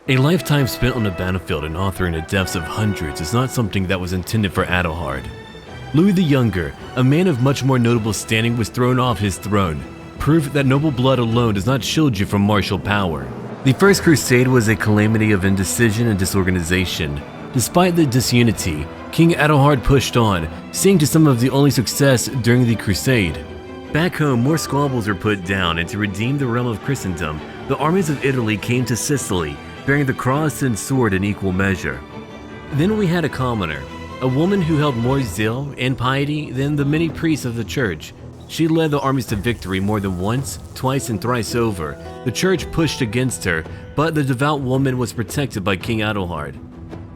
A lifetime spent on the battlefield and authoring the deaths of hundreds is not something that was intended for Adalhard. Louis the Younger, a man of much more notable standing, was thrown off his throne, proof that noble blood alone does not shield you from martial power. The First Crusade was a calamity of indecision and disorganization. Despite the disunity, King Adalhard pushed on, seeing to some of the only success during the Crusade. Back home, more squabbles were put down, and to redeem the realm of Christendom, the armies of Italy came to Sicily, bearing the cross and sword in equal measure. Then we had a commoner, a woman who held more zeal and piety than the many priests of the church. She led the armies to victory more than once, twice, and thrice over. The church pushed against her, but the devout woman was protected by King Adalhard.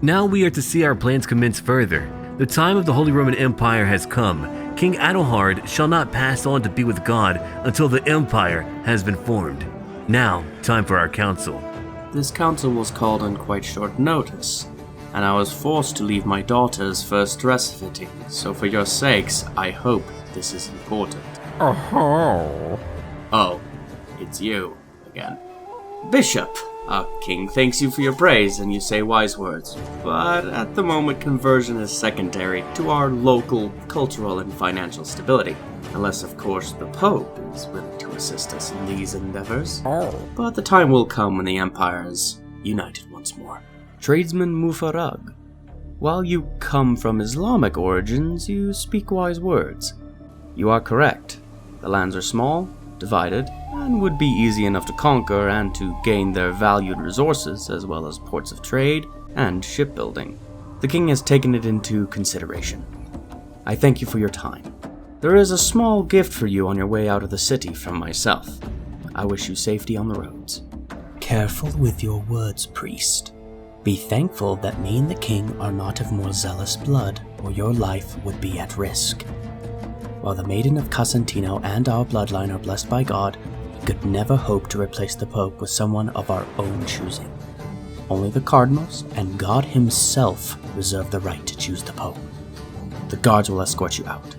Now we are to see our plans commence further. The time of the Holy Roman Empire has come. King Adalhard shall not pass on to be with God until the empire has been formed. Now, time for our council. This council was called on quite short notice, and I was forced to leave my daughter's first dress fitting, so for your sakes, I hope this is important. Oh, it's you again. Bishop, our king thanks you for your praise and you say wise words, but at the moment conversion is secondary to our local cultural and financial stability. Unless, of course, the Pope is willing to assist us in these endeavors. But the time will come when the Empire is united once more. Tradesman Mufarag, while you come from Islamic origins, you speak wise words. You are correct. The lands are small, divided, and would be easy enough to conquer and to gain their valued resources, as well as ports of trade and shipbuilding. The king has taken it into consideration. I thank you for your time. There is a small gift for you on your way out of the city from myself. I wish you safety on the roads. Careful with your words, priest. Be thankful that me and the king are not of more zealous blood, or your life would be at risk. While the Maiden of Casentino and our bloodline are blessed by God, we could never hope to replace the Pope with someone of our own choosing. Only the cardinals and God himself reserve the right to choose the Pope. The guards will escort you out.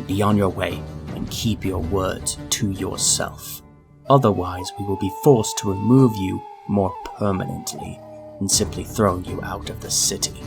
Be on your way, and keep your words to yourself. Otherwise, we will be forced to remove you more permanently, and simply throwing you out of the city.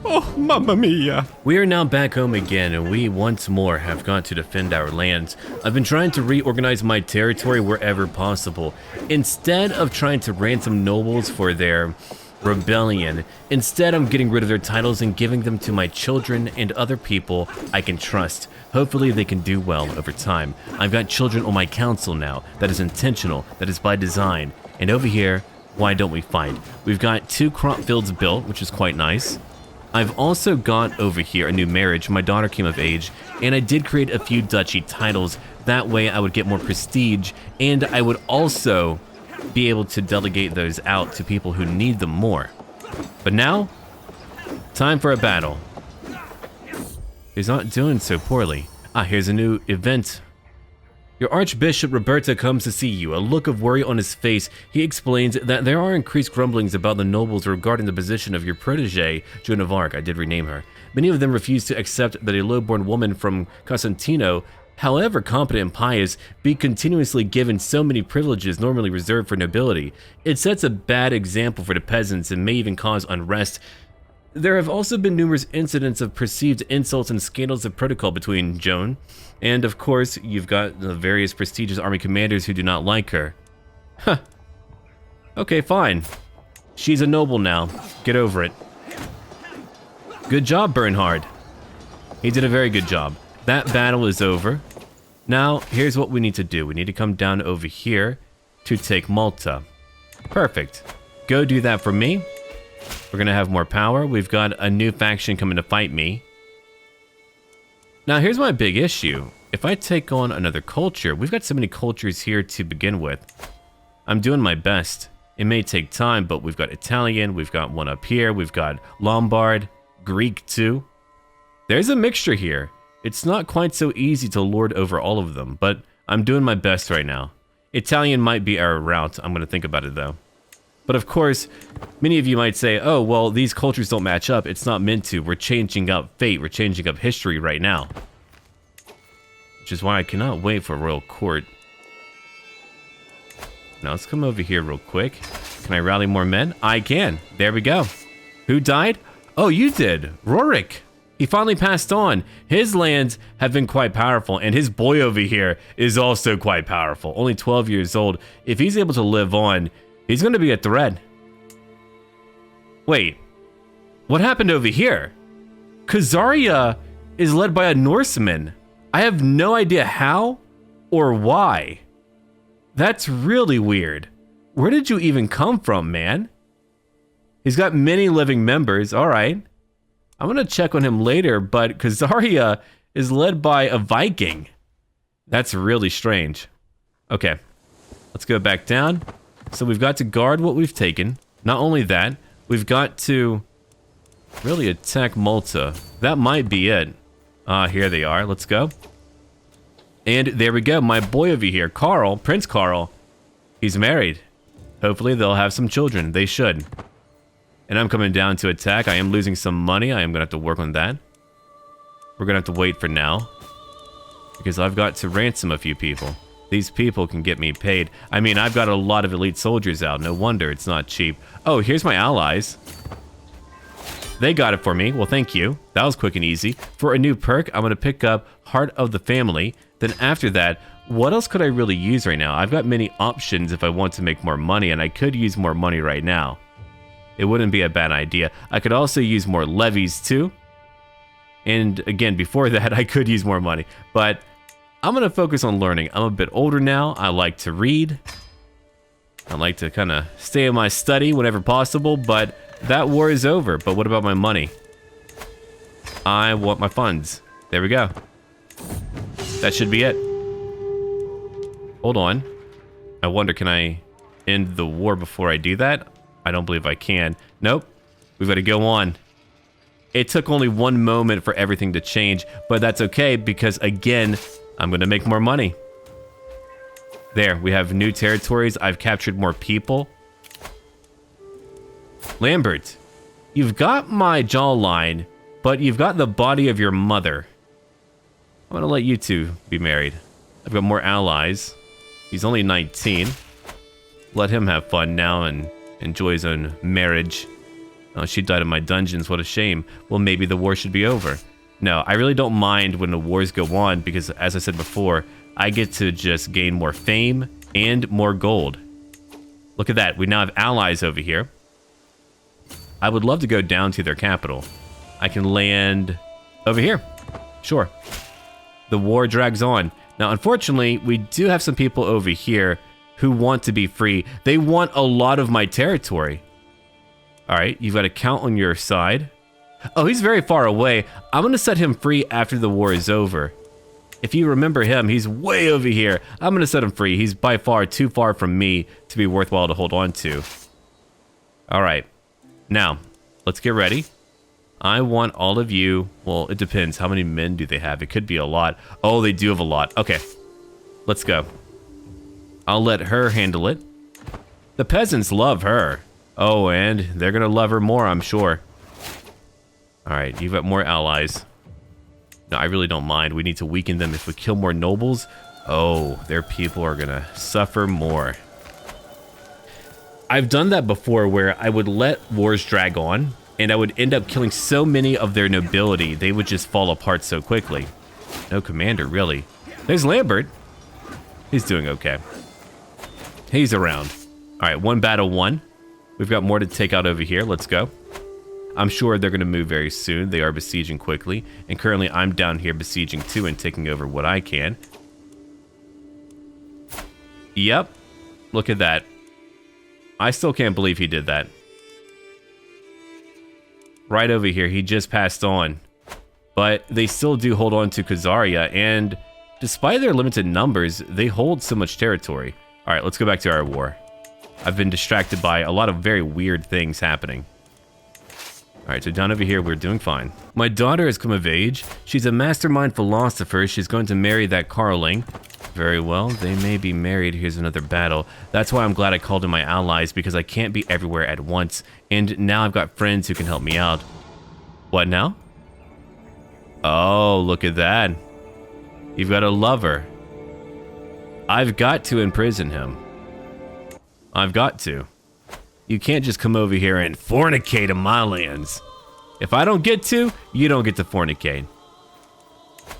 Oh, mamma mia! We are now back home again, and we once more have got to defend our lands. I've been trying to reorganize my territory wherever possible. Instead of trying to ransom nobles for their rebellion, instead I'm getting rid of their titles and giving them to my children and other people I can trust. Hopefully they can do well over time. I've got children on my council now. That is intentional. That is by design. And over here, why don't we fight? We've got 2 crop fields built, which is quite nice. I've also got over here a new marriage. My daughter came of age, and I did create a few duchy titles. That way I would get more prestige, and I would also be able to delegate those out to people who need them more. But now, time for a battle. He's not doing so poorly. Here's a new event. Your Archbishop Roberta comes to see you, a look of worry on his face. He explains that there are increased grumblings about the nobles regarding the position of your protege, Joan of Arc. I did rename her. Many of them refuse to accept that a low-born woman from Casentino, however competent and pious, be continuously given so many privileges normally reserved for nobility. It sets a bad example for the peasants and may even cause unrest. There have also been numerous incidents of perceived insults and scandals of protocol between Joan, and of course, you've got the various prestigious army commanders who do not like her. Huh. Okay, fine. She's a noble now. Get over it. Good job, Bernhard. He did a very good job. That battle is over. Now, here's what we need to do. We need to come down over here to take Malta. Perfect. Go do that for me. We're gonna have more power. We've got a new faction coming to fight me. Now, here's my big issue. If I take on another culture, we've got so many cultures here to begin with. I'm doing my best. It may take time, but we've got Italian, we've got one up here, we've got Lombard, Greek too. There's a mixture here. It's not quite so easy to lord over all of them, but I'm doing my best right now. Italian might be our route. I'm gonna think about it though. But of course, many of you might say, oh, well, these cultures don't match up. It's not meant to. We're changing up fate. We're changing up history right now. Which is why I cannot wait for Royal Court. Now, let's come over here real quick. Can I rally more men? I can. There we go. Who died? Oh, you did. Rorik. He finally passed on. His lands have been quite powerful, and his boy over here is also quite powerful. Only 12 years old. If he's able to live on, he's going to be a threat. Wait. What happened over here? Khazaria is led by a Norseman. I have no idea how or why. That's really weird. Where did you even come from, man? He's got many living members. All right. I'm going to check on him later, but Khazaria is led by a Viking. That's really strange. Okay. Let's go back down. So we've got to guard what we've taken. Not only that, we've got to really attack Malta. That might be it. Here they are. Let's go. And there we go. My boy over here, Carl, Prince Carl, he's married. Hopefully they'll have some children. They should. And I'm coming down to attack. I am losing some money. I am going to have to work on that. We're going to have to wait for now, because I've got to ransom a few people. These people can get me paid. I mean, I've got a lot of elite soldiers out. No wonder it's not cheap. Oh, here's my allies. They got it for me. Well, thank you. That was quick and easy. For a new perk, I'm going to pick up Heart of the Family. Then after that, what else could I really use right now? I've got many options if I want to make more money, and I could use more money right now. It wouldn't be a bad idea. I could also use more levies too. And again, before that, I could use more money. But I'm going to focus on learning. I'm a bit older now. I like to read. I like to kind of stay in my study whenever possible, but that war is over. But what about my money? I want my funds. There we go. That should be it. Hold on. I wonder, can I end the war before I do that? I don't believe I can. Nope. We've got to go on. It took only one moment for everything to change, but that's okay because, again, I'm going to make more money. There, we have new territories. I've captured more people. Lambert, you've got my jawline, but you've got the body of your mother. I'm going to let you two be married. I've got more allies. He's only 19. Let him have fun now and enjoy his own marriage. Oh, she died in my dungeons. What a shame. Well, maybe the war should be over. No, I really don't mind when the wars go on because, as I said before, I get to just gain more fame and more gold. Look at that. We now have allies over here. I would love to go down to their capital. I can land over here. Sure. The war drags on. Now, unfortunately, we do have some people over here who want to be free. They want a lot of my territory. All right, you've got a count on your side. Oh, he's very far away. I'm going to set him free after the war is over. If you remember him, he's way over here. I'm going to set him free. He's by far too far from me to be worthwhile to hold on to. All right, now, let's get ready. I want all of you. Well, it depends. How many men do they have? It could be a lot. Oh, they do have a lot. Okay, let's go. I'll let her handle it. The peasants love her. Oh, and they're going to love her more, I'm sure. All right, you've got more allies. No, I really don't mind. We need to weaken them. If we kill more nobles, oh, their people are going to suffer more. I've done that before where I would let wars drag on, and I would end up killing so many of their nobility, they would just fall apart so quickly. No commander, really. There's Lambert. He's doing okay. He's around. All right, one battle won. We've got more to take out over here. Let's go. I'm sure they're going to move very soon. They are besieging quickly. And currently, I'm down here besieging too and taking over what I can. Yep. Look at that. I still can't believe he did that. Right over here, he just passed on. But they still do hold on to Khazaria. And despite their limited numbers, they hold so much territory. All right, let's go back to our war. I've been distracted by a lot of very weird things happening. All right, so down over here, we're doing fine. My daughter has come of age. She's a mastermind philosopher. She's going to marry that Carling. Very well, they may be married. Here's another battle. That's why I'm glad I called in my allies, because I can't be everywhere at once. And now I've got friends who can help me out. What now? Oh, look at that. You've got a lover. I've got to imprison him. I've got to. You can't just come over here and fornicate in my lands. If I don't get to, you don't get to fornicate.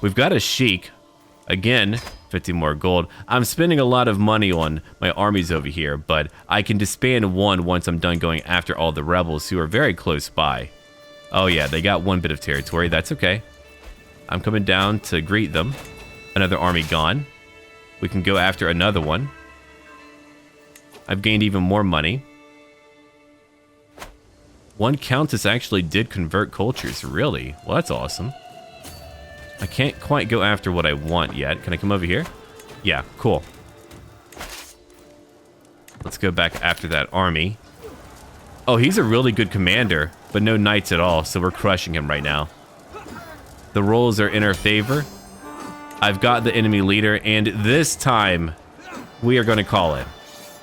We've got a sheik. Again, 50 more gold. I'm spending a lot of money on my armies over here, but I can disband one once I'm done going after all the rebels who are very close by. Oh yeah, they got one bit of territory. That's okay. I'm coming down to greet them. Another army gone. We can go after another one. I've gained even more money. One countess actually did convert cultures. Really? Well, that's awesome. I can't quite go after what I want yet. Can I come over here? Yeah, cool. Let's go back after that army. Oh, he's a really good commander, but no knights at all, so we're crushing him right now. The rolls are in our favor. I've got the enemy leader, and this time, we are going to call it.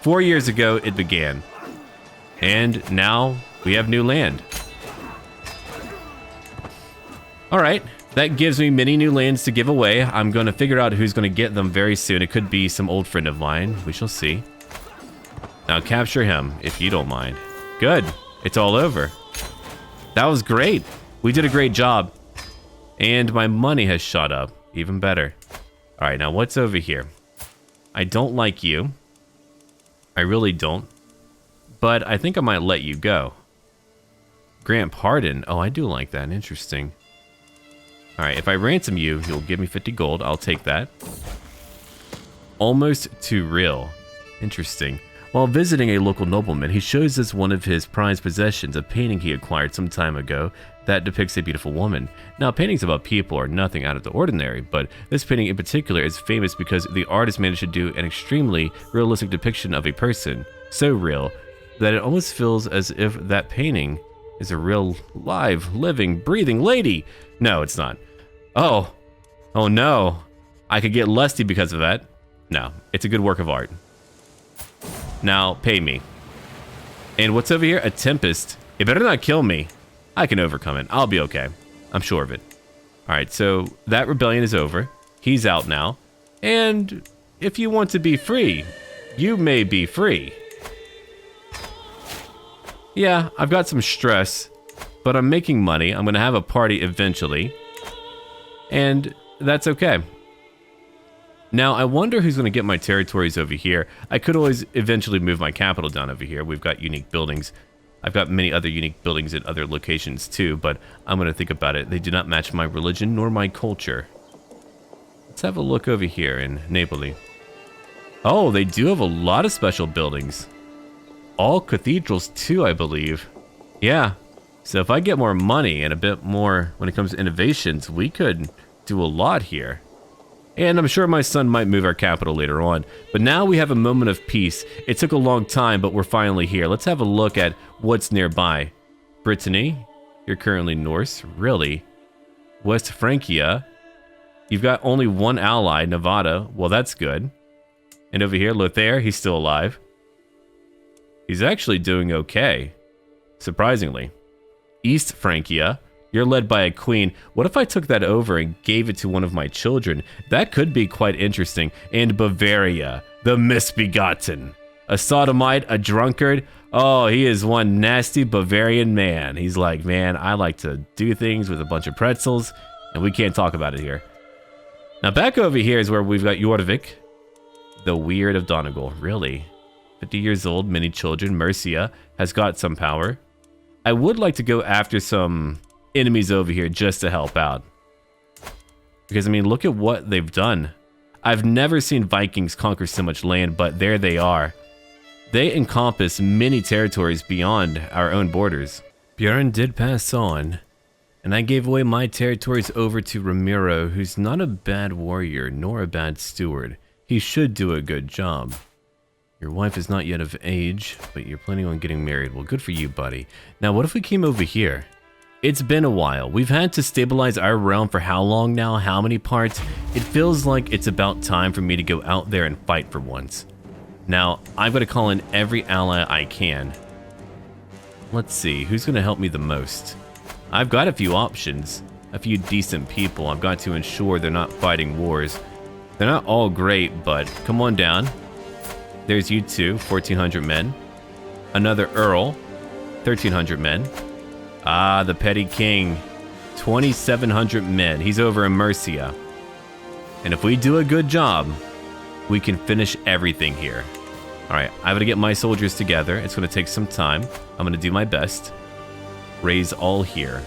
4 years ago, it began. And now, we have new land. Alright. That gives me many new lands to give away. I'm going to figure out who's going to get them very soon. It could be some old friend of mine. We shall see. Now capture him, if you don't mind. Good. It's all over. That was great. We did a great job. And my money has shot up. Even better. Alright, now what's over here? I don't like you. I really don't. But I think I might let you go. Grant pardon. Oh, I do like that. Interesting. Alright, if I ransom you, you'll give me 50 gold. I'll take that. Almost too real. Interesting. While visiting a local nobleman, he shows us one of his prized possessions, a painting he acquired some time ago that depicts a beautiful woman. Now, paintings about people are nothing out of the ordinary, but this painting in particular is famous because the artist managed to do an extremely realistic depiction of a person. So real that it almost feels as if that painting is a real, live, living, breathing lady. No, it's not. Oh no. I could get lusty because of that. No, it's a good work of art. Now, pay me. And what's over here? A tempest. It better not kill me. I can overcome it. I'll be okay. I'm sure of it. Alright, so that rebellion is over. He's out now. And if you want to be free, you may be free. Yeah, I've got some stress, but I'm making money. I'm going to have a party eventually. And that's okay. Now, I wonder who's going to get my territories over here. I could always eventually move my capital down over here. We've got unique buildings. I've got many other unique buildings in other locations too, but I'm going to think about it. They do not match my religion nor my culture. Let's have a look over here in Napoli. Oh, they do have a lot of special buildings. All cathedrals too, I believe. Yeah. So if I get more money and a bit more when it comes to innovations, we could do a lot here. And I'm sure my son might move our capital later on. But now we have a moment of peace. It took a long time, but we're finally here. Let's have a look at what's nearby. Brittany, you're currently Norse, really? West Francia, you've got only one ally, Nevada. Well, that's good. And over here, Lothair, he's still alive. He's actually doing okay, surprisingly. East Francia, you're led by a queen. What if I took that over and gave it to one of my children? That could be quite interesting. And Bavaria, the misbegotten. A sodomite, a drunkard. Oh, he is one nasty Bavarian man. He's like, man, I like to do things with a bunch of pretzels, and we can't talk about it here. Now back over here is where we've got Jorvik, the Weird of Donegal. Really? 50 years old, many children. Mercia has got some power. I would like to go after some enemies over here just to help out. Because, I mean, look at what they've done. I've never seen Vikings conquer so much land, but there they are. They encompass many territories beyond our own borders. Bjorn did pass on, and I gave away my territories over to Ramiro, who's not a bad warrior, nor a bad steward. He should do a good job. Your wife is not yet of age, but you're planning on getting married. Well, good for you, buddy. Now, what if we came over here? It's been a while. We've had to stabilize our realm for how long now? How many parts? It feels like it's about time for me to go out there and fight for once. Now, I've got to call in every ally I can. Let's see, who's going to help me the most? I've got a few options, a few decent people. I've got to ensure they're not fighting wars. They're not all great, but come on down. There's you two, 1,400 men. Another Earl, 1,300 men. Ah, the petty king, 2,700 men. He's over in Mercia. And if we do a good job, we can finish everything here. All right, I gotta get my soldiers together. It's gonna take some time. I'm gonna do my best. Raise all here.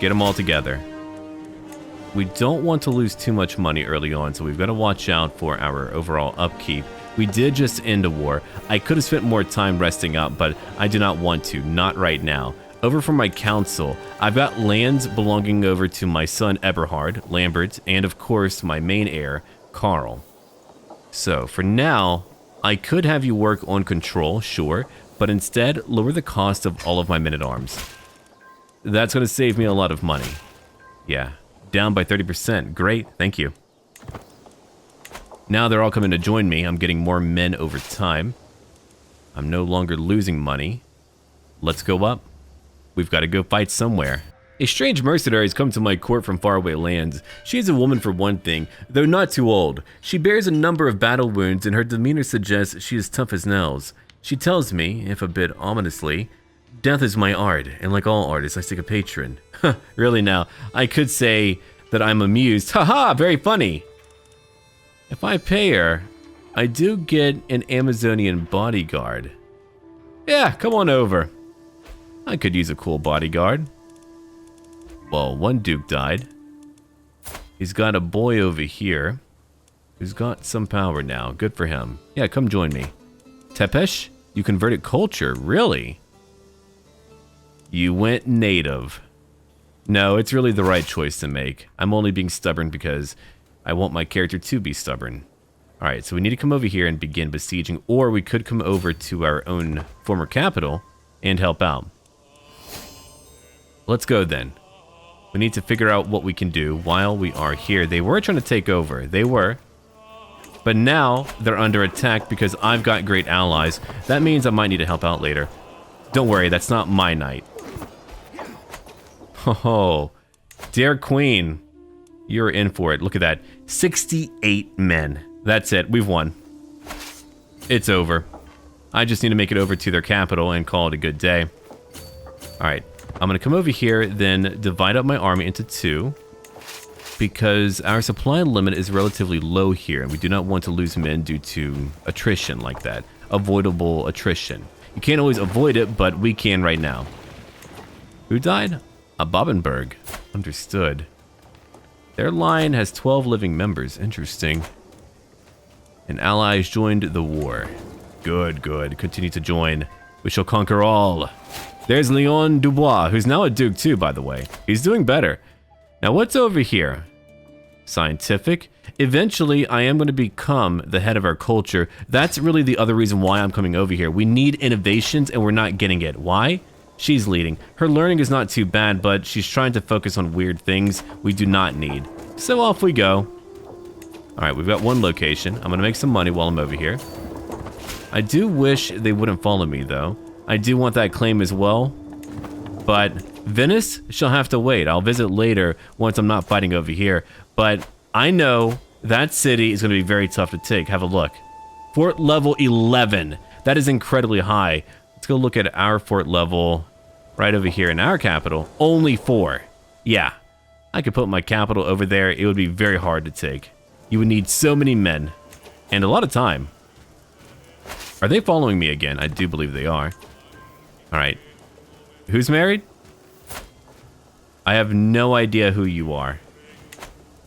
Get them all together. We don't want to lose too much money early on, so we've got to watch out for our overall upkeep. We did just end a war. I could have spent more time resting up, but I do not want to, not right now. Over from my council, I've got lands belonging over to my son Eberhard, Lambert, and of course my main heir, Karl. So for now, I could have you work on control, sure, but instead lower the cost of all of my men-at-arms. That's going to save me a lot of money. Yeah. Down by 30%. Great, thank you. Now they're all coming to join me. I'm getting more men over time. I'm no longer losing money. Let's go up. We've got to go fight somewhere. A strange mercenary has come to my court from faraway lands. She is a woman for one thing, though not too old. She bears a number of battle wounds and her demeanor suggests she is tough as nails. She tells me, if a bit ominously, death is my art, and like all artists, I seek a patron. Really now, I could say that I'm amused. Haha, very funny. If I pay her, I do get an Amazonian bodyguard. Yeah, come on over. I could use a cool bodyguard. Well, one duke died. He's got a boy over here who's got some power now. Good for him. Yeah, come join me. Tepesh, you converted culture, really? You went native. No, it's really the right choice to make. I'm only being stubborn because I want my character to be stubborn. Alright, so we need to come over here and begin besieging, or we could come over to our own former capital and help out. Let's go then. We need to figure out what we can do while we are here. They were trying to take over. They were. But now they're under attack because I've got great allies. That means I might need to help out later. Don't worry, that's not my night. Oh, dear queen, you're in for it. Look at that. 68 men. That's it. We've won. It's over. I just need to make it over to their capital and call it a good day. All right. I'm going to come over here, then divide up my army into two because our supply limit is relatively low here, and we do not want to lose men due to attrition like that. Avoidable attrition. You can't always avoid it, but we can right now. Who died? A Babenberg. Understood. Their line has 12 living members. Interesting. And allies joined the war. Good, good. Continue to join. We shall conquer all. There's Leon Dubois, who's now a duke too, by the way. He's doing better. Now what's over here? Scientific. Eventually, I am going to become the head of our culture. That's really the other reason why I'm coming over here. We need innovations and we're not getting it. Why? She's leading. Her learning is not too bad, but she's trying to focus on weird things we do not need. So off we go. Alright, we've got one location. I'm going to make some money while I'm over here. I do wish they wouldn't follow me, though. I do want that claim as well. But Venice shall have to wait. I'll visit later once I'm not fighting over here. But I know that city is going to be very tough to take. Have a look. Fort level 11. That is incredibly high. Let's go look at our fort level right over here in our capital. Only 4. Yeah. I could put my capital over there. It would be very hard to take. You would need so many men. And a lot of time. Are they following me again? I do believe they are. Alright. Who's married? I have no idea who you are.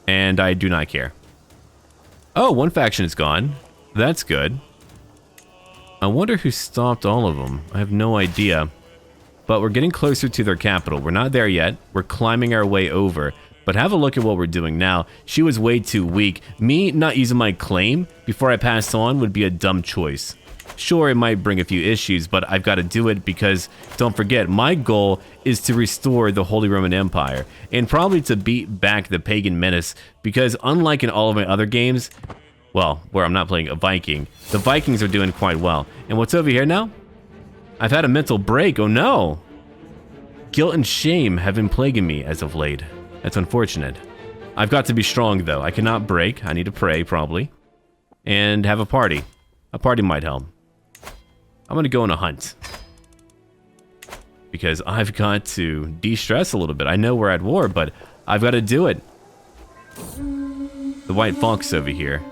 And I do not care. Oh, one faction is gone. That's good. I wonder who stopped all of them. I have no idea. But we're getting closer to their capital. We're not there yet. We're climbing our way over. But have a look at what we're doing now. She was way too weak. Me not using my claim before I pass on would be a dumb choice. Sure, it might bring a few issues, but I've got to do it because, don't forget, my goal is to restore the Holy Roman Empire, and probably to beat back the pagan menace, because unlike in all of my other games, well, where I'm not playing a Viking, the Vikings are doing quite well. And what's over here now? I've had a mental break, oh no! Guilt and shame have been plaguing me as of late. That's unfortunate. I've got to be strong, though. I cannot break. I need to pray, probably. And have a party. A party might help. I'm gonna go on a hunt. Because I've got to de-stress a little bit. I know we're at war, but I've got to do it. The white fox over here.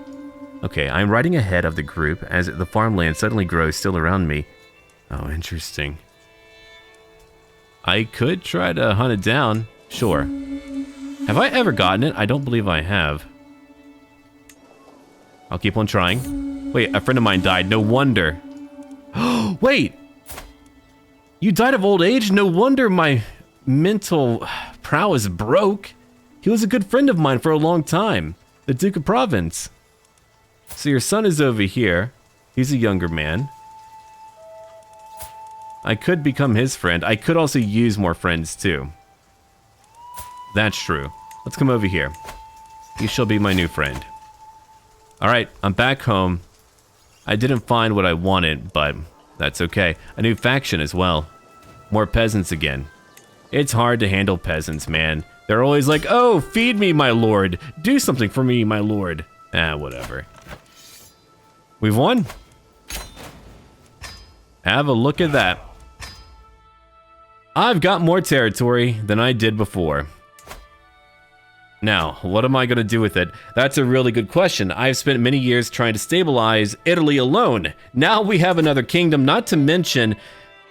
Okay, I'm riding ahead of the group as the farmland suddenly grows still around me. Oh, interesting. I could try to hunt it down. Sure. Have I ever gotten it? I don't believe I have. I'll keep on trying. Wait, a friend of mine died. No wonder. Wait! You died of old age? No wonder my mental prowess broke. He was a good friend of mine for a long time. The Duke of Provence. So your son is over here. He's a younger man. I could become his friend. I could also use more friends too. That's true. Let's come over here. You shall be my new friend. Alright, I'm back home. I didn't find what I wanted, but that's okay. A new faction as well. More peasants again. It's hard to handle peasants, man. They're always like, oh, feed me, my lord. Do something for me, my lord. Whatever. We've won. Have a look at that. I've got more territory than I did before. Now, what am I going to do with it? That's a really good question. I've spent many years trying to stabilize Italy alone. Now we have another kingdom, not to mention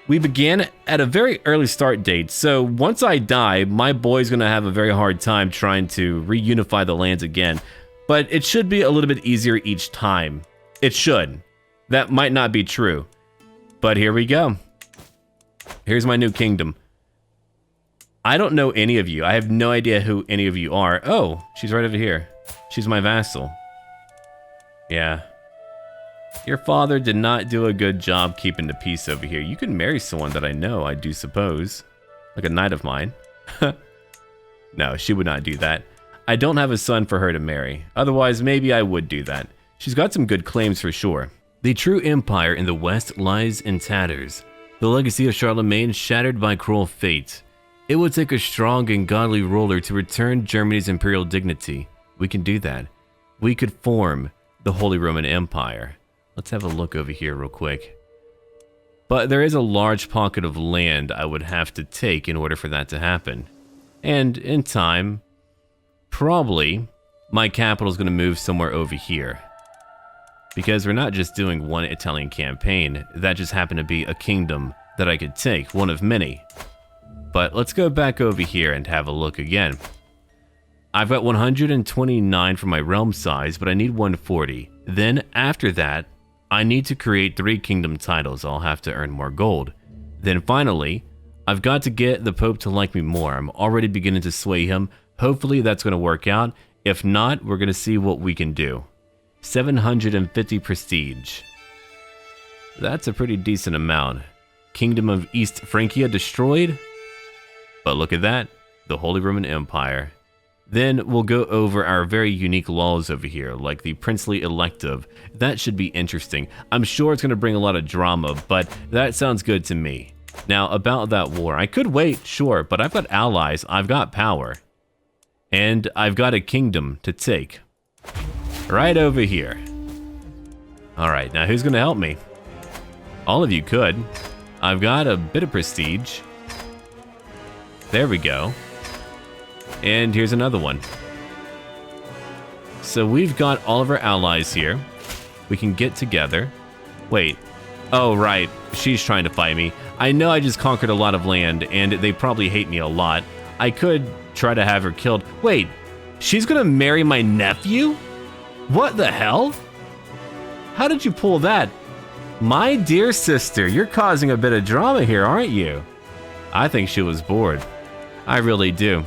we began at a very early start date. So once I die, my boy's going to have a very hard time trying to reunify the lands again. But it should be a little bit easier each time. It should. That might not be true. But here we go. Here's my new kingdom. I don't know any of you. I have no idea who any of you are. Oh, she's right over here. She's my vassal. Yeah. Your father did not do a good job keeping the peace over here. You can marry someone that I know, I do suppose. Like a knight of mine. No, she would not do that. I don't have a son for her to marry. Otherwise, maybe I would do that. She's got some good claims for sure. The true empire in the west lies in tatters. The legacy of Charlemagne shattered by cruel fate. It would take a strong and godly ruler to return Germany's imperial dignity. We can do that. We could form the Holy Roman Empire. Let's have a look over here real quick. But there is a large pocket of land I would have to take in order for that to happen. And in time, probably my capital is going to move somewhere over here. Because we're not just doing one Italian campaign, that just happened to be a kingdom that I could take, one of many. But let's go back over here and have a look again. I've got 129 for my realm size, but I need 140. Then after that, I need to create 3 kingdom titles. I'll have to earn more gold. Then finally, I've got to get the Pope to like me more. I'm already beginning to sway him. Hopefully that's going to work out. If not, we're going to see what we can do. 750 prestige. That's a pretty decent amount. Kingdom of East Francia destroyed. But look at that, the Holy Roman Empire. Then we'll go over our very unique laws over here, like the princely elective. That should be interesting. I'm sure it's going to bring a lot of drama, but that sounds good to me. Now, about that war, I could wait, sure, but I've got allies, I've got power. And I've got a kingdom to take. Right over here. Alright, now who's going to help me? All of you could. I've got a bit of prestige. There we go. And here's another one. So we've got all of our allies here. We can get together. Wait. Oh, right. She's trying to fight me. I know I just conquered a lot of land, and they probably hate me a lot. I could try to have her killed. Wait. She's gonna marry my nephew? What the hell? How did you pull that? My dear sister, you're causing a bit of drama here, aren't you? I think she was bored. I really do.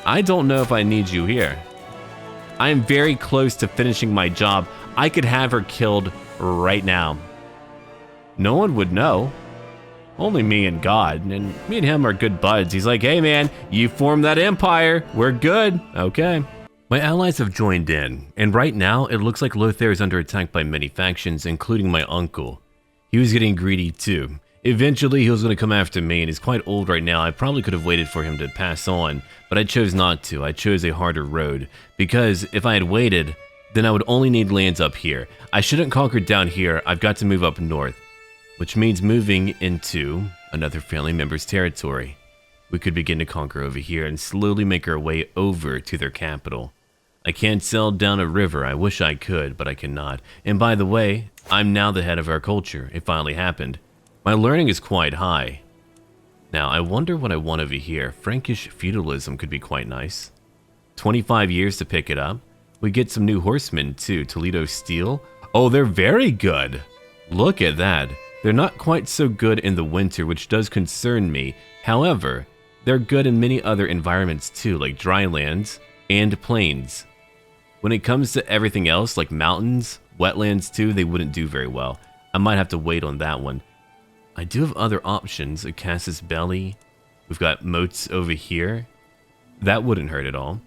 I don't know if I need you here. I am very close to finishing my job. I could have her killed right now. No one would know. Only me and God, and me and him are good buds. He's like, hey man, you formed that empire. We're good. Okay. My allies have joined in, and right now it looks like Lothair is under attack by many factions, including my uncle. He was getting greedy too. Eventually, he was going to come after me, and he's quite old right now. I probably could have waited for him to pass on, but I chose not to. I chose a harder road, because if I had waited, then I would only need lands up here. I shouldn't conquer down here. I've got to move up north. which means moving into another family member's territory. We could begin to conquer over here and slowly make our way over to their capital. I can't sail down a river. I wish I could, but I cannot. And by the way, I'm now the head of our culture. It finally happened. My learning is quite high. Now, I wonder what I want over here. Frankish feudalism could be quite nice. 25 years to pick it up. We get some new horsemen too. Toledo steel. Oh, they're very good. Look at that. They're not quite so good in the winter, which does concern me. However, they're good in many other environments too, like dry lands and plains. When it comes to everything else, like mountains, wetlands too, they wouldn't do very well. I might have to wait on that one. I do have other options. A Casus Belli. We've got moats over here. That wouldn't hurt at all.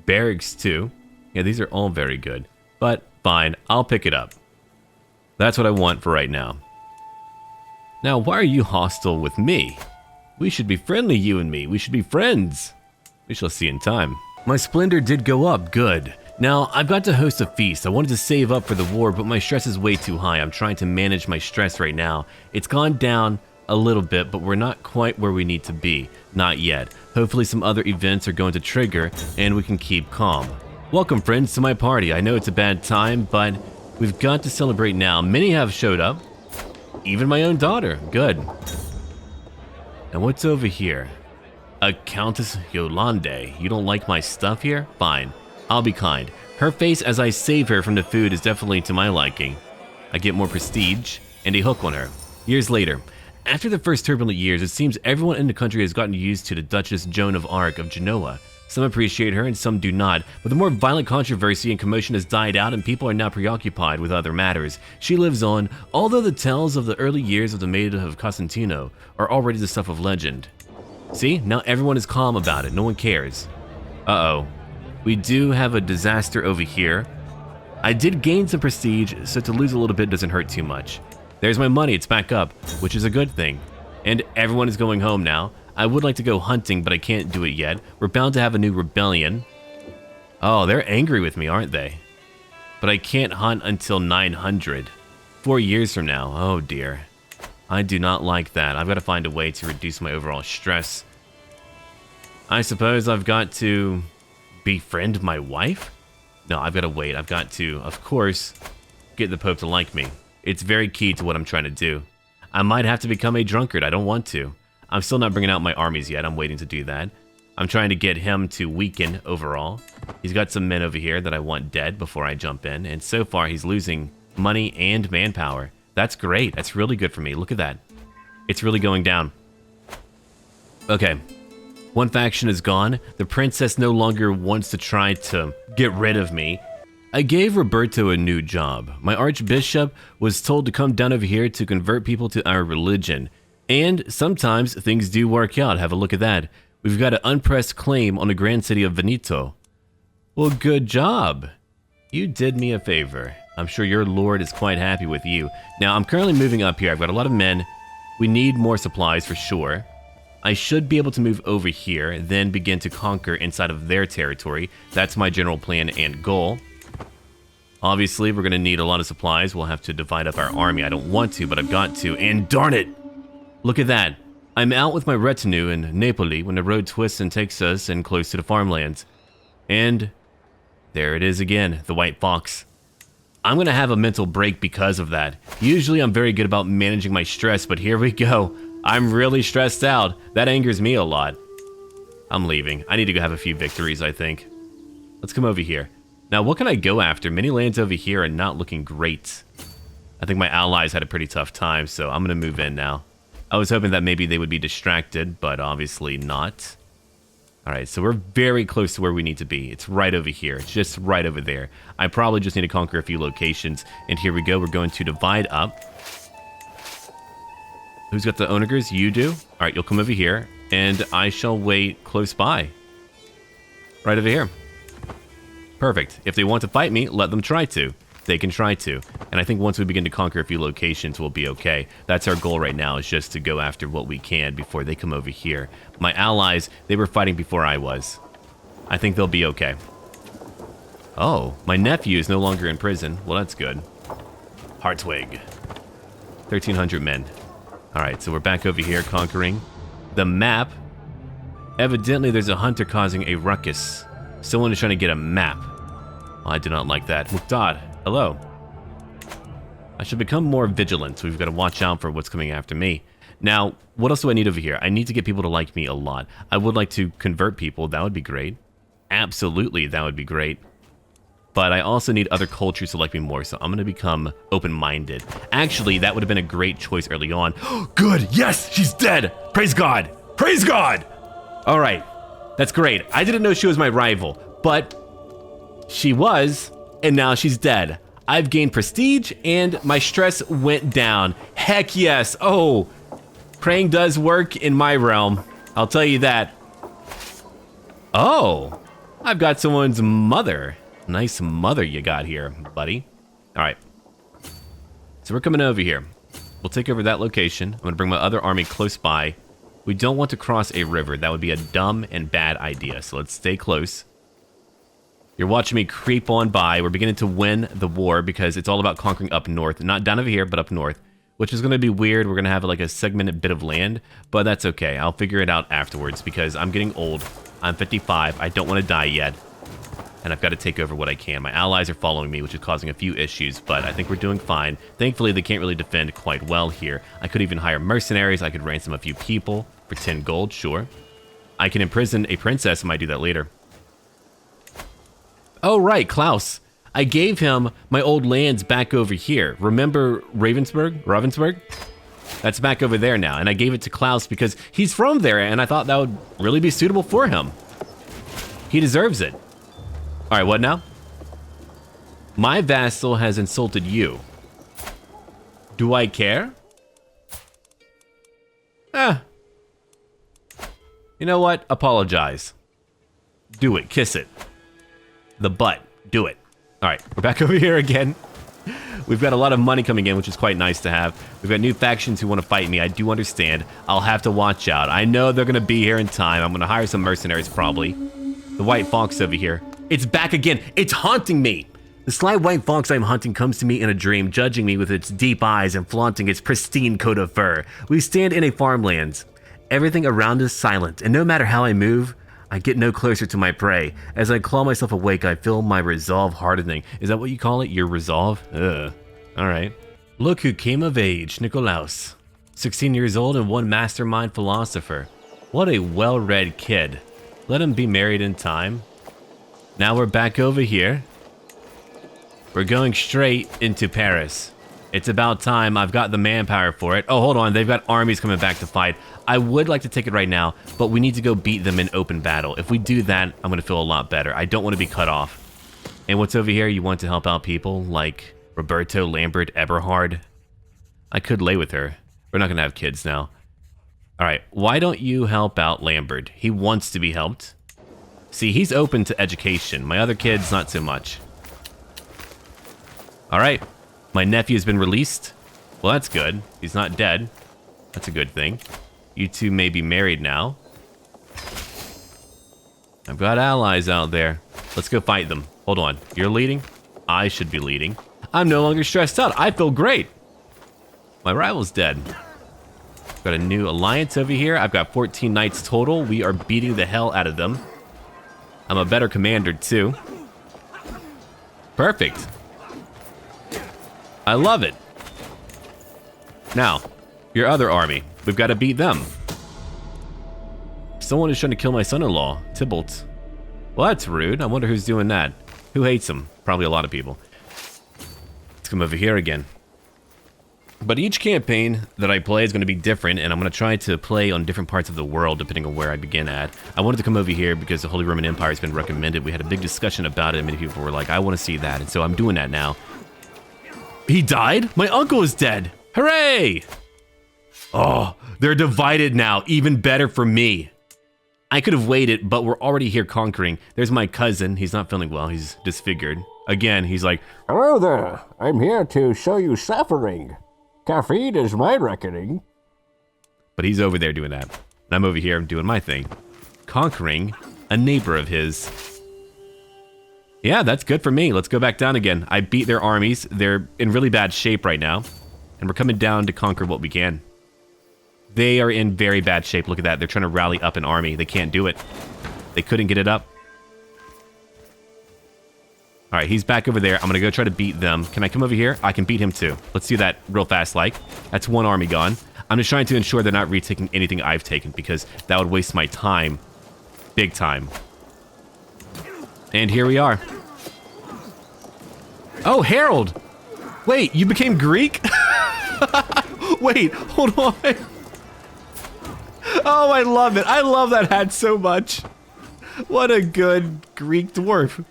Barracks too. Yeah, these are all very good. But fine, I'll pick it up. That's what I want for right now. Now, why are you hostile with me? We should be friendly, you and me. We should be friends. We shall see in time. My splendor did go up, good. Now, I've got to host a feast. I wanted to save up for the war, but my stress is way too high. I'm trying to manage my stress right now. It's gone down a little bit, but we're not quite where we need to be. Not yet. Hopefully some other events are going to trigger, and we can keep calm. Welcome, friends, to my party. I know it's a bad time, but we've got to celebrate now. Many have showed up. Even my own daughter. Good. And what's over here? A Countess Yolande. You don't like my stuff here? Fine. I'll be kind. Her face as I save her from the food is definitely to my liking. I get more prestige and a hook on her. Years later, after the first turbulent years, it seems everyone in the country has gotten used to the Duchess Joan of Arc of Genoa. Some appreciate her and some do not, but the more violent controversy and commotion has died out and people are now preoccupied with other matters. She lives on, although the tales of the early years of the Maiden of Casentino are already the stuff of legend. See, now everyone is calm about it, no one cares. Uh-oh. We do have a disaster over here. I did gain some prestige, so to lose a little bit doesn't hurt too much. There's my money, it's back up, which is a good thing. And everyone is going home now. I would like to go hunting, but I can't do it yet. We're bound to have a new rebellion. Oh, they're angry with me, aren't they? But I can't hunt until 900. 4 years from now. Oh dear. I do not like that. I've got to find a way to reduce my overall stress. I suppose I've got to befriend my wife? No, I've got to wait. I've got to, of course, get the Pope to like me. It's very key to what I'm trying to do. I might have to become a drunkard. I don't want to. I'm still not bringing out my armies yet. I'm waiting to do that. I'm trying to get him to weaken overall. He's got some men over here that I want dead before I jump in. And so far, he's losing money and manpower. That's great. That's really good for me. Look at that. It's really going down. Okay. One faction is gone. The princess no longer wants to try to get rid of me. I gave Roberto a new job. My archbishop was told to come down over here to convert people to our religion. And sometimes things do work out. Have a look at that. We've got an unpressed claim on the grand city of Veneto. Well, good job. You did me a favor. I'm sure your lord is quite happy with you. Now, I'm currently moving up here. I've got a lot of men. We need more supplies for sure. I should be able to move over here, then begin to conquer inside of their territory. That's my general plan and goal. Obviously, we're going to need a lot of supplies. We'll have to divide up our army. I don't want to, but I've got to. And darn it! Look at that. I'm out with my retinue in Napoli when the road twists and takes us in close to the farmlands. And there it is again, the White Fox. I'm going to have a mental break because of that. Usually I'm very good about managing my stress, but here we go. I'm really stressed out. That angers me a lot. I'm leaving. I need to go have a few victories, I think. Let's come over here. Now, what can I go after? Many lands over here are not looking great. I think my allies had a pretty tough time, so I'm going to move in now. I was hoping that maybe they would be distracted, but obviously not. Alright, so we're very close to where we need to be. It's right over here. It's just right over there. I probably just need to conquer a few locations. And here we go. We're going to divide up. Who's got the onagers? You do? Alright, you'll come over here. And I shall wait close by. Right over here. Perfect. If they want to fight me, let them try to. They can try to. And I think once we begin to conquer a few locations, we'll be okay. That's our goal right now, is just to go after what we can before they come over here. My allies, they were fighting before I was. I think they'll be okay. Oh, my nephew is no longer in prison. Well, that's good. Hartwig. 1,300 men. All right, so we're back over here conquering. The map. Evidently, there's a hunter causing a ruckus. Someone is trying to get a map. Well, I do not like that. Muqdad, hello. I should become more vigilant. We've got to watch out for what's coming after me. Now, what else do I need over here? I need to get people to like me a lot. I would like to convert people. That would be great. Absolutely, that would be great. But I also need other cultures to like me more, so I'm going to become open-minded. Actually, that would have been a great choice early on. Good! Yes! She's dead! Praise God! Praise God! All right. That's great. I didn't know she was my rival, but she was, and now she's dead. I've gained prestige, and my stress went down. Heck yes! Oh, praying does work in my realm. I'll tell you that. Oh, I've got someone's mother. Nice mother you got here, buddy. All right. So we're coming over here. We'll take over that location. I'm going to bring my other army close by. We don't want to cross a river. That would be a dumb and bad idea. So let's stay close. You're watching me creep on by. We're beginning to win the war because it's all about conquering up north. Not down over here, but up north. Which is going to be weird. We're going to have like a segmented bit of land. But that's okay. I'll figure it out afterwards because I'm getting old. I'm 55. I don't want to die yet. And I've got to take over what I can. My allies are following me, which is causing a few issues, but I think we're doing fine. Thankfully, they can't really defend quite well here. I could even hire mercenaries. I could ransom a few people for 10 gold, sure. I can imprison a princess. I might do that later. Oh, right, Klaus. I gave him my old lands back over here. Remember Ravensburg? That's back over there now, and I gave it to Klaus because he's from there, and I thought that would really be suitable for him. He deserves it. All right, what now? My vassal has insulted you. Do I care? You know what? Apologize. Do it. Kiss it. The butt. Do it. All right, we're back over here again. We've got a lot of money coming in, which is quite nice to have. We've got new factions who want to fight me. I do understand. I'll have to watch out. I know they're going to be here in time. I'm going to hire some mercenaries, probably. The white fox over here. It's back again. It's haunting me. The sly white fox I'm hunting comes to me in a dream, judging me with its deep eyes and flaunting its pristine coat of fur. We stand in a farmlands. Everything around is silent, and no matter how I move, I get no closer to my prey. As I claw myself awake, I feel my resolve hardening. Is that what you call it? Your resolve? Ugh. All right. Look who came of age, Nikolaus. 16 years old and one mastermind philosopher. What a well-read kid. Let him be married in time. Now we're back over here. We're going straight into Paris. It's about time. I've got the manpower for it. Oh, hold on. They've got armies coming back to fight. I would like to take it right now, but we need to go beat them in open battle. If we do that, I'm going to feel a lot better. I don't want to be cut off. And what's over here? You want to help out people like Roberto, Lambert, Eberhard? I could lay with her. We're not going to have kids now. All right. Why don't you help out Lambert? He wants to be helped. See, he's open to education. My other kids, not so much. All right. My nephew's been released. Well, that's good. He's not dead. That's a good thing. You two may be married now. I've got allies out there. Let's go fight them. Hold on. You're leading? I should be leading. I'm no longer stressed out. I feel great. My rival's dead. Got a new alliance over here. I've got 14 knights total. We are beating the hell out of them. I'm a better commander, too. Perfect. I love it. Now, your other army. We've got to beat them. Someone is trying to kill my son-in-law, Tybalt. Well, that's rude. I wonder who's doing that. Who hates him? Probably a lot of people. Let's come over here again. But each campaign that I play is going to be different, and I'm going to try to play on different parts of the world, depending on where I begin at. I wanted to come over here because the Holy Roman Empire has been recommended. We had a big discussion about it, and many people were like, I want to see that, and so I'm doing that now. He died? My uncle is dead. Hooray! Oh, they're divided now. Even better for me. I could have waited, but we're already here conquering. There's my cousin. He's not feeling well. He's disfigured. Again, he's like, Hello there. I'm here to show you suffering. Caffeine is my reckoning. But he's over there doing that. And I'm over here doing my thing. Conquering a neighbor of his. Yeah, that's good for me. Let's go back down again. I beat their armies. They're in really bad shape right now. and we're coming down to conquer what we can. They are in very bad shape. Look at that. They're trying to rally up an army. They can't do it. They couldn't get it up. All right, he's back over there. I'm going to go try to beat them. Can I come over here? I can beat him too. Let's do that real fast like. That's one army gone. I'm just trying to ensure they're not retaking anything I've taken because that would waste my time. Big time. And here we are. Oh, Harold! Wait, you became Greek? Wait, hold on. Oh, I love it. I love that hat so much. What a good Greek dwarf.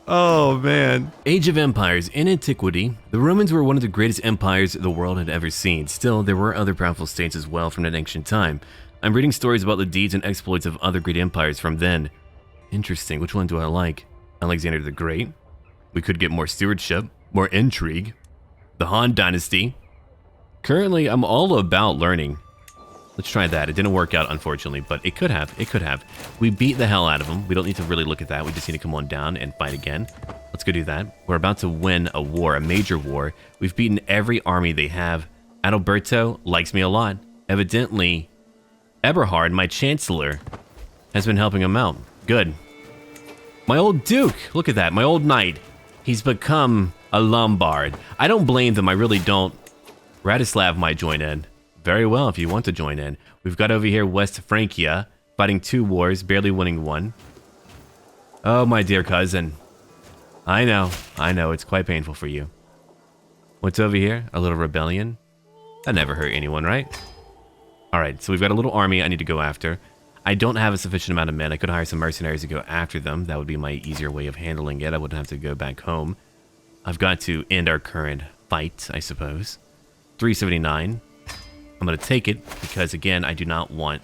Oh, man. Age of Empires. In antiquity, the Romans were one of the greatest empires the world had ever seen. Still, there were other powerful states as well from that ancient time. I'm reading stories about the deeds and exploits of other great empires from then. Interesting. Which one do I like? Alexander the Great. We could get more stewardship, more intrigue. The Han Dynasty. Currently, I'm all about learning. Let's try that. It didn't work out, unfortunately, but it could have. It could have. We beat the hell out of them. We don't need to really look at that. We just need to come on down and fight again. Let's go do that. We're about to win a war, a major war. We've beaten every army they have. Adalberto likes me a lot. Evidently, Eberhard, my chancellor, has been helping him out. Good. My old duke. Look at that. My old knight. He's become a Lombard. I don't blame them. I really don't. Radislav might join in. Very well, if you want to join in. We've got over here West Francia, fighting 2 wars, barely winning 1. Oh, my dear cousin. I know, it's quite painful for you. What's over here? A little rebellion? That never hurt anyone, right? Alright, so we've got a little army I need to go after. I don't have a sufficient amount of men. I could hire some mercenaries to go after them. That would be my easier way of handling it. I wouldn't have to go back home. I've got to end our current fight, I suppose. 379. I'm going to take it because, again, I do not want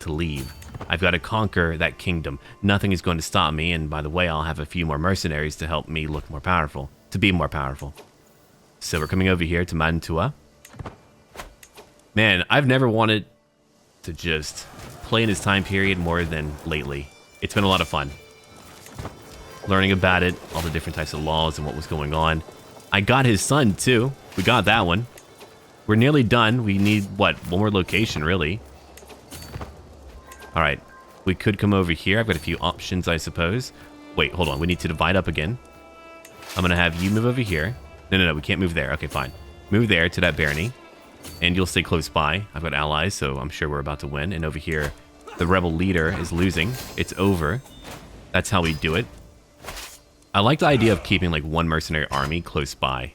to leave. I've got to conquer that kingdom. Nothing is going to stop me, and by the way, I'll have a few more mercenaries to help me look more powerful, to be more powerful. So we're coming over here to Mantua. Man, I've never wanted to just play in this time period more than lately. It's been a lot of fun. Learning about it, all the different types of laws and what was going on. I got his son, too. We got that one. We're nearly done. We need, what, one more location, really. All right. We could come over here. I've got a few options, I suppose. Wait, hold on. We need to divide up again. I'm going to have you move over here. No, we can't move there. Okay, fine. Move there to that barony. And you'll stay close by. I've got allies, so I'm sure we're about to win. And over here, the rebel leader is losing. It's over. That's how we do it. I like the idea of keeping, like, one mercenary army close by.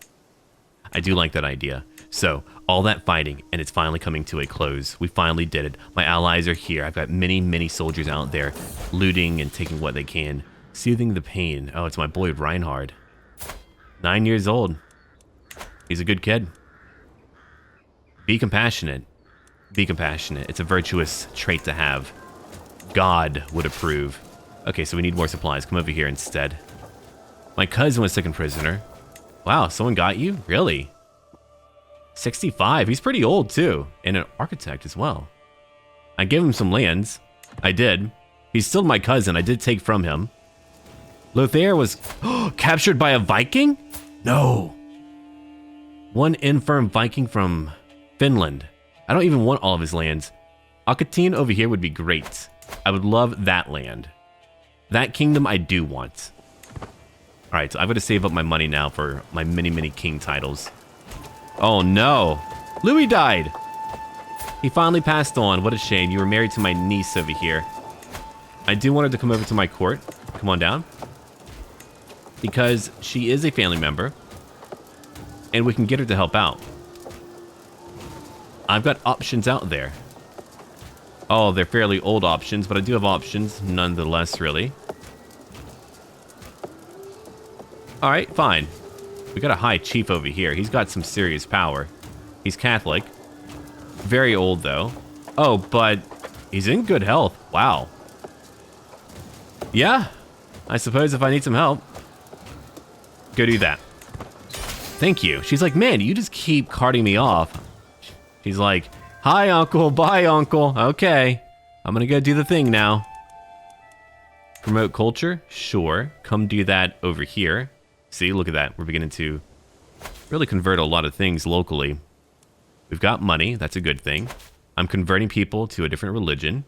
I do like that idea. So, all that fighting, and it's finally coming to a close. We finally did it. My allies are here. I've got many soldiers out there looting and taking what they can. Soothing the pain. Oh, it's my boy Reinhard. 9 years old. He's a good kid. Be compassionate. Be compassionate. It's a virtuous trait to have. God would approve. Okay, so we need more supplies. Come over here instead. My cousin was taken prisoner. Wow, someone got you? Really? 65. He's pretty old, too. And an architect as well. I gave him some lands. I did. He's still my cousin. I did take from him. Lothair was captured by a Viking? No. One infirm Viking from Finland. I don't even want all of his lands. Aquitaine over here would be great. I would love that land. That kingdom I do want. Alright, so I've got to save up my money now for my many king titles. Oh no! Louis died! He finally passed on. What a shame. You were married to my niece over here. I do want her to come over to my court. Come on down. Because she is a family member. And we can get her to help out. I've got options out there. Oh, they're fairly old options, but I do have options nonetheless, really. Alright, fine. We got a high chief over here. He's got some serious power. He's Catholic. Very old, though. Oh, but he's in good health. Wow. Yeah, I suppose if I need some help, go do that. Thank you. She's like, man, you just keep carting me off. She's like, hi, uncle. Bye, uncle. Okay. I'm gonna go do the thing now. Promote culture? Sure. Come do that over here. See, look at that. We're beginning to really convert a lot of things locally. We've got money. That's a good thing. I'm converting people to a different religion.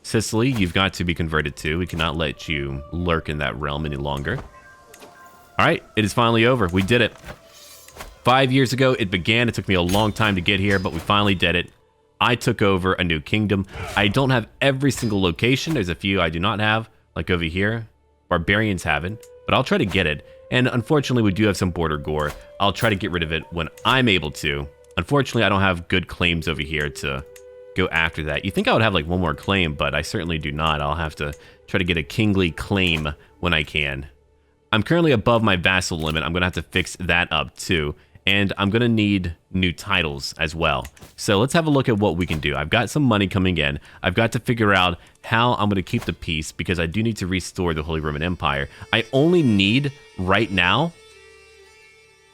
Sicily, you've got to be converted to. We cannot let you lurk in that realm any longer. All right, it is finally over. We did it. 5 years ago, it began. It took me a long time to get here, but we finally did it. I took over a new kingdom. I don't have every single location. There's a few I do not have, like over here. Barbarians haven't, but I'll try to get it. And unfortunately, we do have some border gore. I'll try to get rid of it when I'm able to. Unfortunately, I don't have good claims over here to go after that. You think I would have like one more claim, but I certainly do not. I'll have to try to get a kingly claim when I can. I'm currently above my vassal limit. I'm going to have to fix that up too. And I'm going to need new titles as well. So let's have a look at what we can do. I've got some money coming in. I've got to figure out how I'm going to keep the peace because I do need to restore the Holy Roman Empire. I only need right now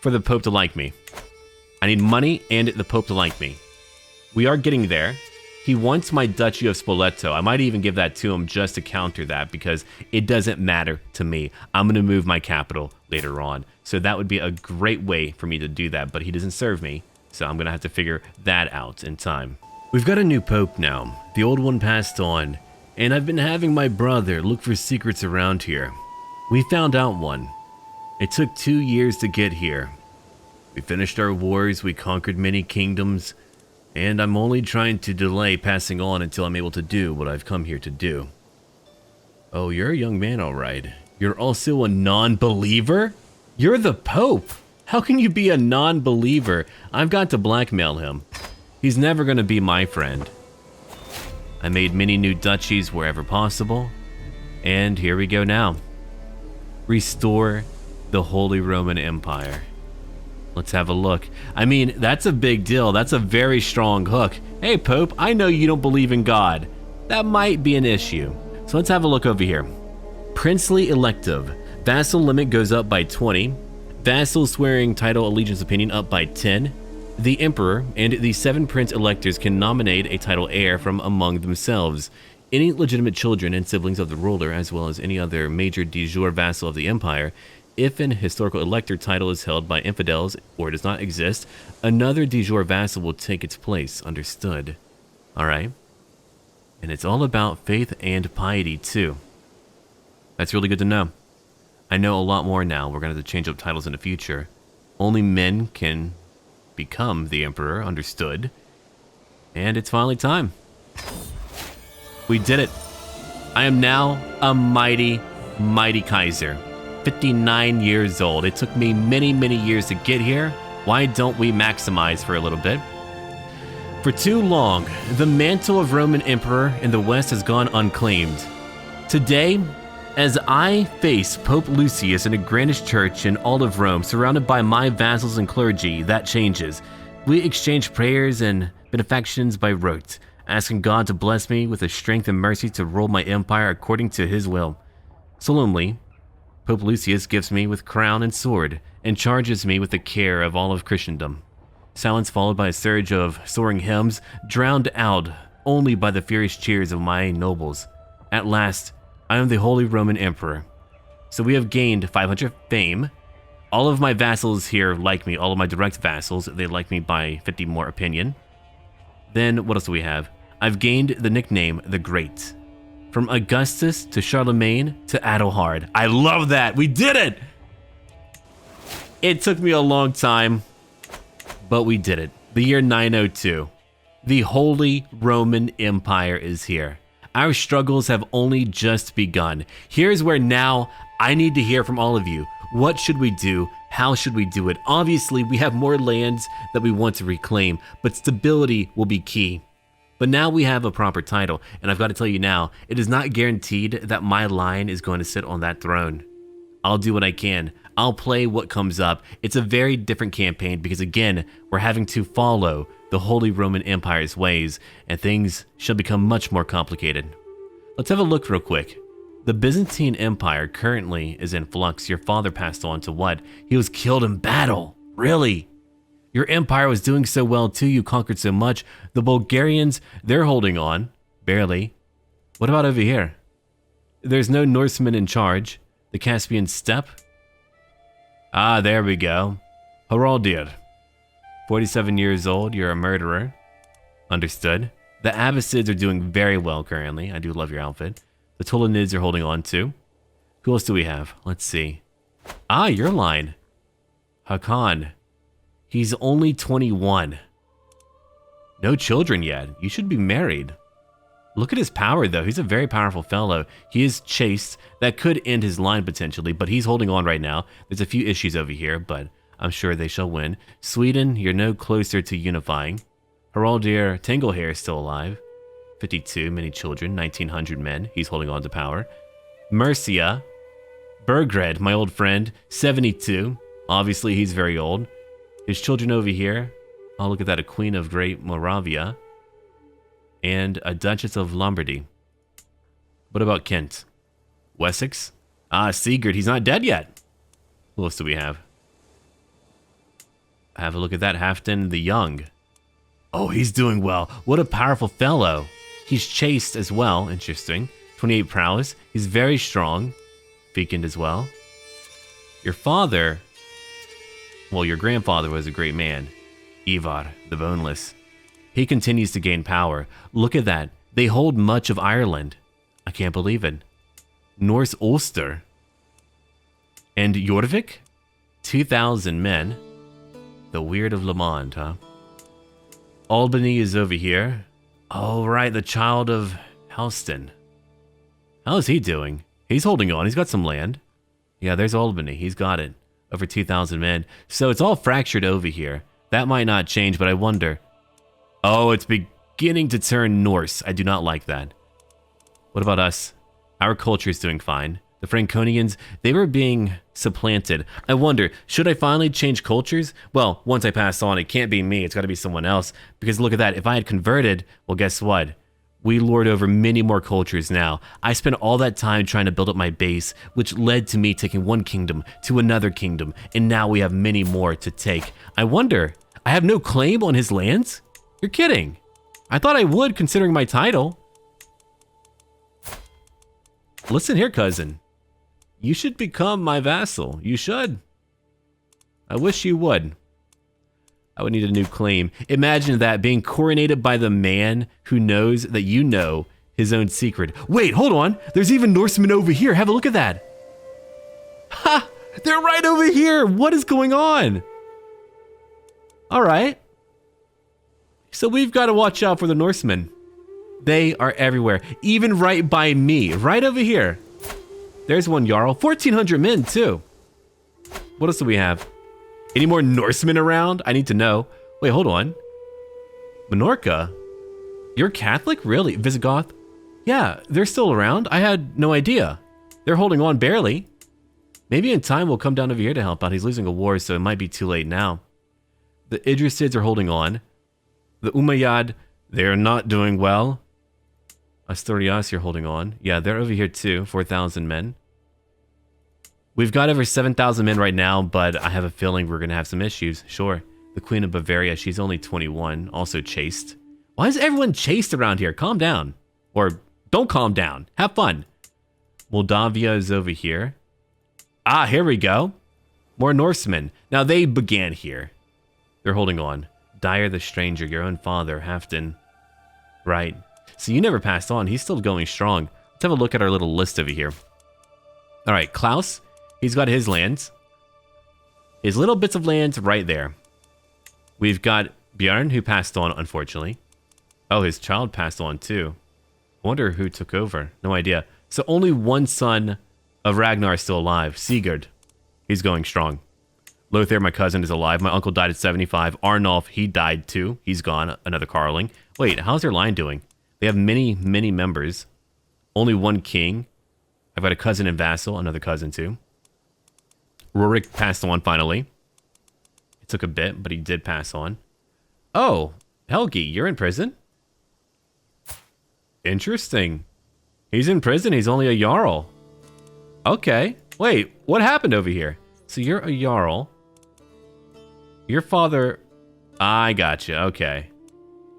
for the Pope to like me. I need money and the Pope to like me. We are getting there. He wants my Duchy of Spoleto. I might even give that to him just to counter that because it doesn't matter to me. I'm going to move my capital later on. So that would be a great way for me to do that, but he doesn't serve me. So I'm going to have to figure that out in time. We've got a new Pope now. The old one passed on, and I've been having my brother look for secrets around here. We found out one. It took 2 years to get here. We finished our wars, we conquered many kingdoms, and I'm only trying to delay passing on until I'm able to do what I've come here to do. Oh, you're a young man, all right. You're also a non-believer? You're the Pope. How can you be a non-believer? I've got to blackmail him. He's never going to be my friend. I made many new duchies wherever possible, and here we go now. Restore the Holy Roman Empire. Let's have a look. I mean, that's a big deal. That's a very strong hook. Hey, Pope, I know you don't believe in God. That might be an issue. So let's have a look over here. Princely elective. Vassal limit goes up by 20. Vassal swearing title allegiance opinion up by 10. The Emperor and the 7 prince electors can nominate a title heir from among themselves. Any legitimate children and siblings of the ruler, as well as any other major de jure vassal of the empire. If an historical elector title is held by infidels or does not exist, another de jure vassal will take its place. Understood. Alright. And it's all about faith and piety too. That's really good to know. I know a lot more now. We're going to have to change up titles in the future. Only men can become the emperor. Understood. And it's finally time. We did it. I am now a mighty, mighty Kaiser. 59 years old. It took me many, many years to get here. Why don't we maximize for a little bit? For too long, the mantle of Roman Emperor in the West has gone unclaimed. Today, as I face Pope Lucius in a grandish church in all of Rome, surrounded by my vassals and clergy, that changes. We exchange prayers and benefactions by rote, asking God to bless me with the strength and mercy to rule my empire according to his will. Solemnly, Pope Lucius gifts me with crown and sword, and charges me with the care of all of Christendom. Silence followed by a surge of soaring hymns, drowned out only by the furious cheers of my nobles. At last, I am the Holy Roman Emperor. So we have gained 500 fame. All of my vassals here like me, all of my direct vassals, they like me by 50 more opinion. Then, what else do we have? I've gained the nickname, the Great. From Augustus to Charlemagne to Adalhard. I love that. We did it. It took me a long time, but we did it. The year 902. The Holy Roman Empire is here. Our struggles have only just begun. Here's where now I need to hear from all of you. What should we do? How should we do it? Obviously, we have more lands that we want to reclaim, but stability will be key. But now we have a proper title, and I've got to tell you now, it is not guaranteed that my line is going to sit on that throne. I'll do what I can. I'll play what comes up. It's a very different campaign because, again, we're having to follow the Holy Roman Empire's ways, and things shall become much more complicated. Let's have a look real quick. The Byzantine Empire currently is in flux. Your father passed on to what? He was killed in battle. Really? Your empire was doing so well too, you conquered so much. The Bulgarians, they're holding on. Barely. What about over here? There's no Norsemen in charge. The Caspian Steppe? Ah, there we go. Heraldir. 47 years old, you're a murderer. Understood. The Abbasids are doing very well currently. I do love your outfit. The Tolonids are holding on too. Who else do we have? Let's see. Ah, your line. Hakan. He's only 21. No children yet. You should be married. Look at his power, though. He's a very powerful fellow. He is chaste. That could end his line potentially, but he's holding on right now. There's a few issues over here, but I'm sure they shall win. Sweden, you're no closer to unifying. Haraldir Tanglehair is still alive. 52, many children, 1,900 men. He's holding on to power. Mercia. Bergred, my old friend, 72. Obviously, he's very old. His children over here. Oh, look at that, a Queen of Great Moravia. And a Duchess of Lombardy. What about Kent? Wessex? Ah, Sigurd, he's not dead yet. Who else do we have? Have a look at that, Halfdan the Young. Oh, he's doing well. What a powerful fellow. He's chaste as well, interesting. 28 prowess, he's very strong. Vacant as well. Your father, well, your grandfather was a great man. Ivar, the Boneless. He continues to gain power. Look at that. They hold much of Ireland. I can't believe it. Norse Ulster. And Jorvik? 2,000 men. The Weird of Le Monde, huh? Albany is over here. Oh, right, the child of Helston. How is he doing? He's holding on. He's got some land. Yeah, there's Albany. He's got it. Over 2,000 men. So it's all fractured over here. That might not change, but I wonder. Oh, it's beginning to turn Norse. I do not like that. What about us? Our culture is doing fine. The Franconians, they were being supplanted. I wonder, should I finally change cultures? Well, once I pass on, it can't be me. It's got to be someone else. Because look at that. If I had converted, well, guess what? We lord over many more cultures now. I spent all that time trying to build up my base, which led to me taking one kingdom to another kingdom, and now we have many more to take. I wonder, I have no claim on his lands? You're kidding. I thought I would, considering my title. Listen here, cousin. You should become my vassal. You should. I wish you would. I would need a new claim. Imagine that, being coronated by the man who knows that you know his own secret. Wait, hold on. There's even Norsemen over here. Have a look at that. Ha! They're right over here. What is going on? All right. So we've got to watch out for the Norsemen. They are everywhere. Even right by me. Right over here. There's one Jarl. 1,400 men, too. What else do we have? Any more Norsemen around? I need to know. Wait, hold on. Minorca? You're Catholic? Really? Visigoth? Yeah, they're still around. I had no idea. They're holding on barely. Maybe in time we'll come down over here to help out. He's losing a war, so it might be too late now. The Idrisids are holding on. The Umayyad, they're not doing well. Asturias, you're holding on. Yeah, they're over here too. 4,000 men. We've got over 7,000 men right now, but I have a feeling we're going to have some issues. Sure. The Queen of Bavaria, she's only 21, also chaste. Why is everyone chaste around here? Calm down. Or don't calm down. Have fun. Moldavia is over here. Ah, here we go. More Norsemen. Now, they began here. They're holding on. Dyer the Stranger, your own father, Halfdan. Right. So you never passed on. He's still going strong. Let's have a look at our little list over here. All right, Klaus. He's got his lands. His little bits of lands right there. We've got Bjorn, who passed on, unfortunately. Oh, his child passed on, too. I wonder who took over. No idea. So only one son of Ragnar is still alive. Sigurd. He's going strong. Lothar, my cousin, is alive. My uncle died at 75. Arnulf, he died, too. He's gone. Another Carling. Wait, how's their line doing? They have many, many members. Only one king. I've got a cousin and vassal. Another cousin, too. Rurik passed on finally. It took a bit, but he did pass on. Oh, Helgi, you're in prison? Interesting. He's in prison. He's only a Jarl. Okay. Wait, what happened over here? So you're a Jarl. Your father... I gotcha. Okay.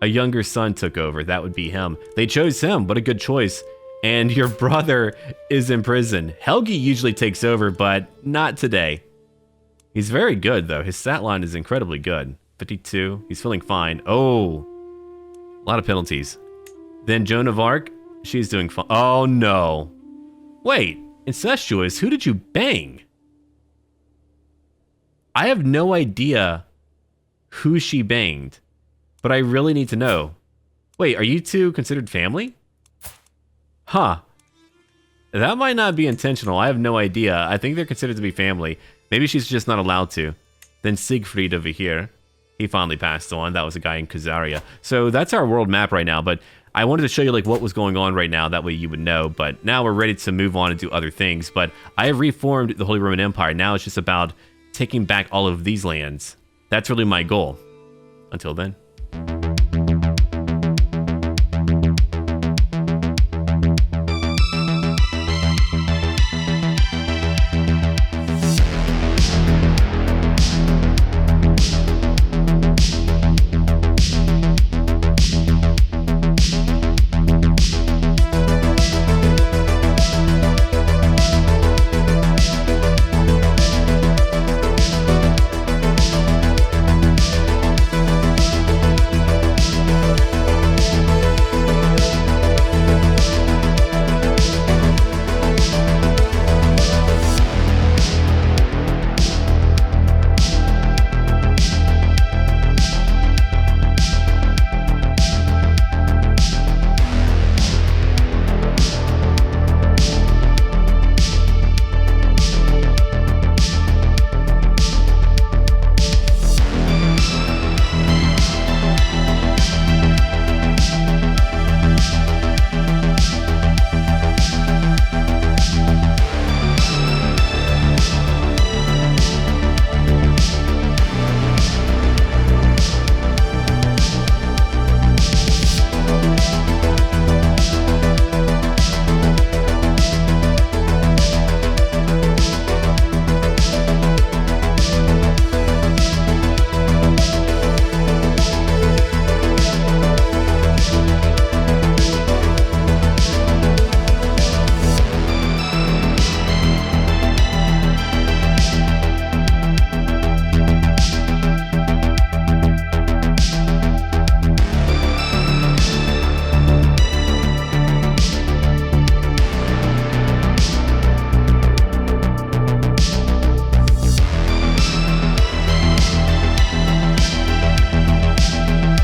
A younger son took over. That would be him. They chose him. What a good choice. And your brother is in prison. Helgi usually takes over, but not today. He's very good, though. His stat line is incredibly good. 52. He's feeling fine. Oh, a lot of penalties. Then Joan of Arc, she's doing fine. Oh, no. Wait, incestuous, who did you bang? I have no idea who she banged, but I really need to know. Wait, are you two considered family? Huh. That might not be intentional. I have no idea. I think they're considered to be family. Maybe she's just not allowed to. Then Siegfried over here. He finally passed on. That was a guy in Khazaria. So that's our world map right now, but I wanted to show you like what was going on right now. That way you would know. But now we're ready to move on and do other things. But I have reformed the Holy Roman Empire. Now it's just about taking back all of these lands. That's really my goal. Until then.